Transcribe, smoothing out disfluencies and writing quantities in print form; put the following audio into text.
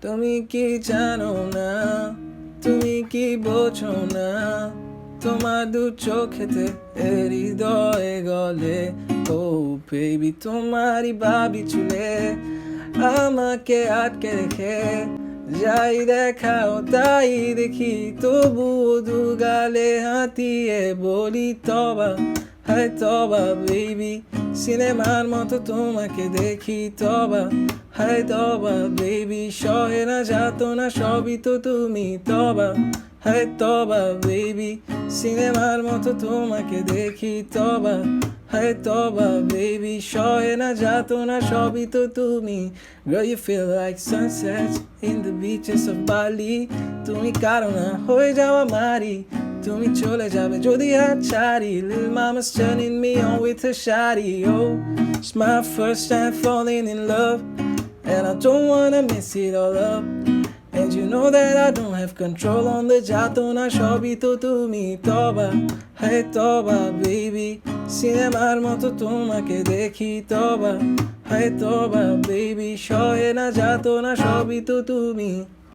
তুমি কি জানো না, তুমি কি বোঝো না, তোমার দু চোখেতে হৃদয়ে গলে। ও বেবি, তোমারই বাবি চুলে আমাকে আটকে রেখে যাই দেখাও তাই দেখি, তবুও দু গালে হাতিয়ে বলি তবা, হায় তবা বেবি। সিনেমার মতো তোমাকে দেখি তবা, হায় তবা বেবি। সহে না যাতনা সবই তো তুমি তবা, হায় তবা বেবি। সিনেমার মতো তোমাকে দেখি তবা, হায় তবা বেবি। সহে না যাতনা সবই তো তুমি। Girl, you feel like sunsets in the beaches of Bali. তুমি কারো না হয়ে যাওয়া মারি, তুমি চলে যাবে যদি হাত ছাড়ি। Lil mama's turning me on with her shawty. Oh, it's my first time falling in love, and I don't wanna mess it all up. And you know that I don't have control on the যাতনা সবই তো তুমি তবা, হায় তবা baby. সিনেমার মতো তোমাকে দেখি তবা, হায় তবা বেবি। সহে না যাতনা সবই তো তুমি।